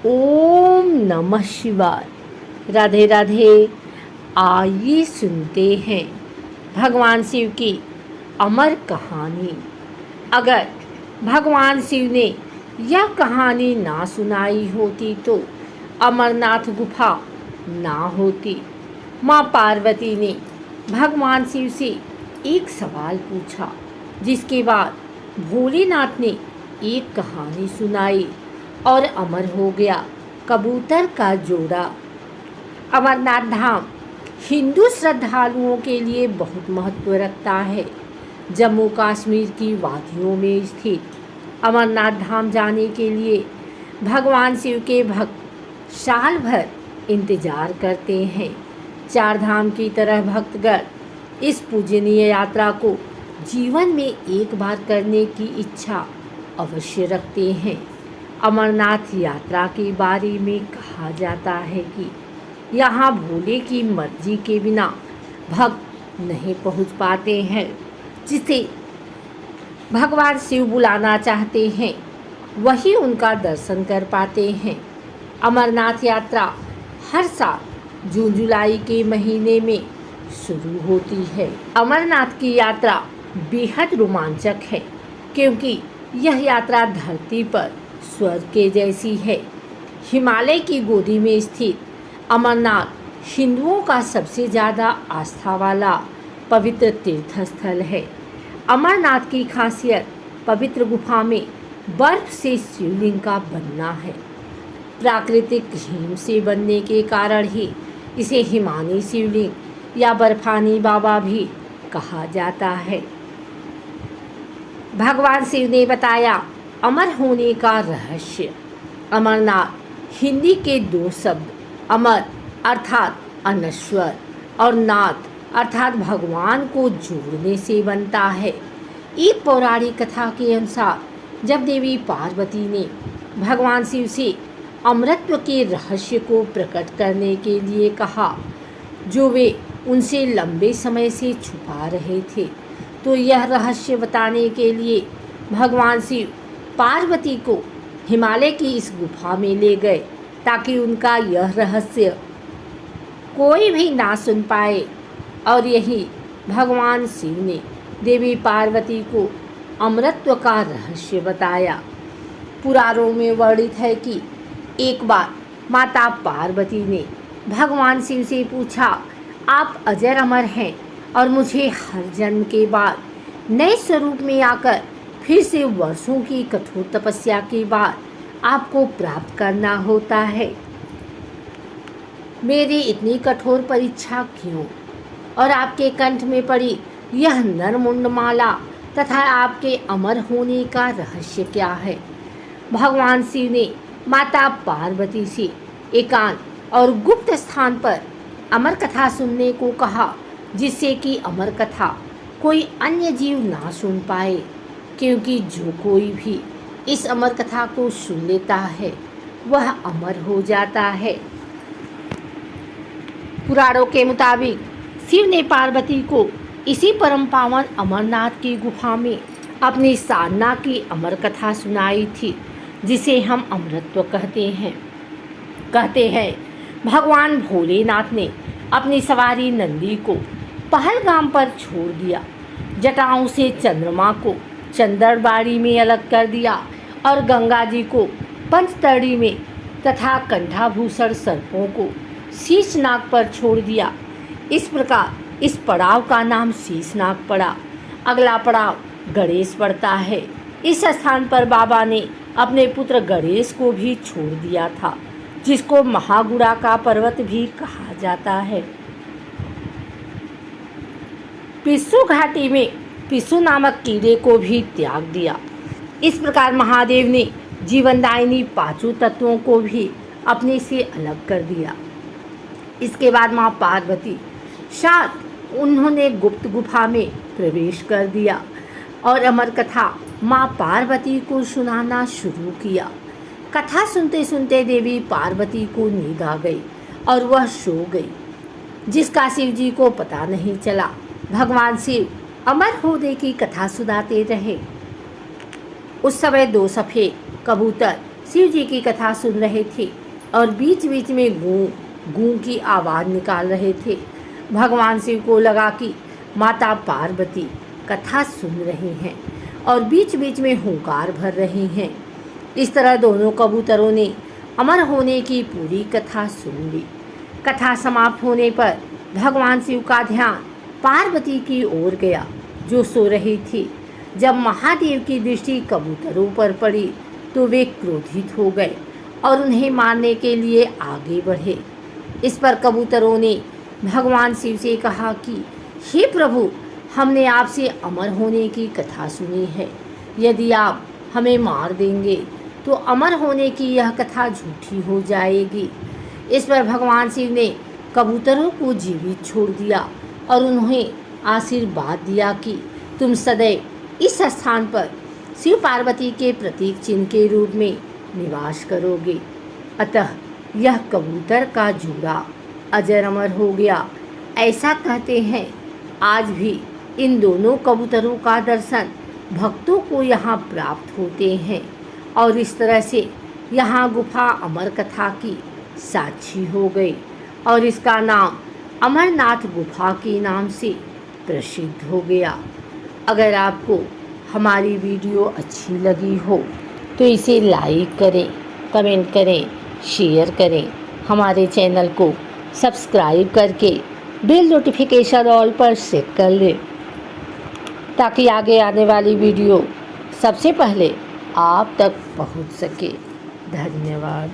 ओम नमः शिवाय। राधे राधे। आइए सुनते हैं भगवान शिव की अमर कहानी। अगर भगवान शिव ने यह कहानी ना सुनाई होती तो अमरनाथ गुफा ना होती। माँ पार्वती ने भगवान शिव से एक सवाल पूछा, जिसके बाद भोलेनाथ ने एक कहानी सुनाई और अमर हो गया कबूतर का जोड़ा। अमरनाथ धाम हिंदू श्रद्धालुओं के लिए बहुत महत्व रखता है। जम्मू कश्मीर की वादियों में स्थित अमरनाथ धाम जाने के लिए भगवान शिव के भक्त साल भर इंतजार करते हैं। चार धाम की तरह भक्तगण इस पूजनीय यात्रा को जीवन में एक बार करने की इच्छा अवश्य रखते हैं। अमरनाथ यात्रा के बारे में कहा जाता है कि यहाँ भोले की मर्जी के बिना भक्त नहीं पहुँच पाते हैं। जिसे भगवान शिव बुलाना चाहते हैं वही उनका दर्शन कर पाते हैं। अमरनाथ यात्रा हर साल जून जुलाई के महीने में शुरू होती है। अमरनाथ की यात्रा बेहद रोमांचक है, क्योंकि यह यात्रा धरती पर स्वर्ग के जैसी है। हिमालय की गोदी में स्थित अमरनाथ हिंदुओं का सबसे ज़्यादा आस्था वाला पवित्र तीर्थ स्थल है। अमरनाथ की खासियत पवित्र गुफा में बर्फ से शिवलिंग का बनना है। प्राकृतिक हिम से बनने के कारण ही इसे हिमानी शिवलिंग या बर्फानी बाबा भी कहा जाता है। भगवान शिव ने बताया अमर होने का रहस्य। अमरनाथ हिंदी के दो शब्द अमर अर्थात अनश्वर और नाथ अर्थात भगवान को जोड़ने से बनता है। एक पौराणिक कथा के अनुसार जब देवी पार्वती ने भगवान शिव से अमरत्व के रहस्य को प्रकट करने के लिए कहा, जो वे उनसे लंबे समय से छुपा रहे थे, तो यह रहस्य बताने के लिए भगवान शिव पार्वती को हिमालय की इस गुफा में ले गए, ताकि उनका यह रहस्य कोई भी ना सुन पाए। और यही भगवान शिव ने देवी पार्वती को अमरत्व का रहस्य बताया। पुराणों में वर्णित है कि एक बार माता पार्वती ने भगवान शिव से पूछा, आप अजर अमर हैं और मुझे हर जन्म के बाद नए स्वरूप में आकर फिर से वर्षों की कठोर तपस्या के बाद आपको प्राप्त करना होता है। मेरी इतनी कठोर परीक्षा क्यों? और आपके कंठ में पड़ी यह नरमुंड माला तथा आपके अमर होने का रहस्य क्या है? भगवान शिव ने माता पार्वती से एकांत और गुप्त स्थान पर अमर कथा सुनने को कहा, जिससे कि अमर कथा कोई अन्य जीव ना सुन पाए, क्योंकि जो कोई भी इस अमर कथा को सुन लेता है वह अमर हो जाता है। पुराणों के मुताबिक शिव ने पार्वती को इसी परम पावन अमरनाथ की गुफा में अपनी साधना की अमर कथा सुनाई थी, जिसे हम अमरत्व कहते हैं। भगवान भोलेनाथ ने अपनी सवारी नंदी को पहलगाम पर छोड़ दिया, जटाओं से चंद्रमा को चंदरबाड़ी में अलग कर दिया और गंगा जी को पंचतड़ी में तथा कंठाभूषण सर्पों को शीशनाग पर छोड़ दिया। इस प्रकार इस पड़ाव का नाम शीशनाग पड़ा। अगला पड़ाव गणेश पड़ता है। इस स्थान पर बाबा ने अपने पुत्र गणेश को भी छोड़ दिया था, जिसको महागुड़ा का पर्वत भी कहा जाता है। पिस्सू घाटी में पिस्सू नामक कीड़े को भी त्याग दिया। इस प्रकार महादेव ने जीवनदायिनी पांचों तत्वों को भी अपने से अलग कर दिया। इसके बाद माँ पार्वती साथ उन्होंने गुप्त गुफा में प्रवेश कर दिया और अमर कथा माँ पार्वती को सुनाना शुरू किया। कथा सुनते सुनते देवी पार्वती को नींद आ गई और वह सो गई, जिसका शिव जी को पता नहीं चला। भगवान शिव अमर होने की कथा सुनाते रहे। उस समय दो सफ़ेद कबूतर शिव जी की कथा सुन रहे थे और बीच बीच में गूं गूं की आवाज़ निकाल रहे थे। भगवान शिव को लगा कि माता पार्वती कथा सुन रही हैं और बीच बीच में हुंकार भर रही हैं। इस तरह दोनों कबूतरों ने अमर होने की पूरी कथा सुन ली। कथा समाप्त होने पर भगवान शिव का ध्यान पार्वती की ओर गया, जो सो रही थी। जब महादेव की दृष्टि कबूतरों पर पड़ी तो वे क्रोधित हो गए और उन्हें मारने के लिए आगे बढ़े। इस पर कबूतरों ने भगवान शिव से कहा कि हे प्रभु, हमने आपसे अमर होने की कथा सुनी है। यदि आप हमें मार देंगे तो अमर होने की यह कथा झूठी हो जाएगी। इस पर भगवान शिव ने कबूतरों को जीवित छोड़ दिया और उन्हें आशीर्वाद दिया कि तुम सदैव इस स्थान पर शिव पार्वती के प्रतीक चिन्ह के रूप में निवास करोगे। अतः यह कबूतर का जोड़ा अजर अमर हो गया। ऐसा कहते हैं आज भी इन दोनों कबूतरों का दर्शन भक्तों को यहाँ प्राप्त होते हैं और इस तरह से यहाँ गुफा अमर कथा की साक्षी हो गई और इसका नाम अमरनाथ गुफा के नाम से प्रसिद्ध हो गया। अगर आपको हमारी वीडियो अच्छी लगी हो तो इसे लाइक करें, कमेंट करें, शेयर करें। हमारे चैनल को सब्सक्राइब करके बेल नोटिफिकेशन ऑल पर सेट कर लें ताकि आगे आने वाली वीडियो सबसे पहले आप तक पहुंच सके। धन्यवाद।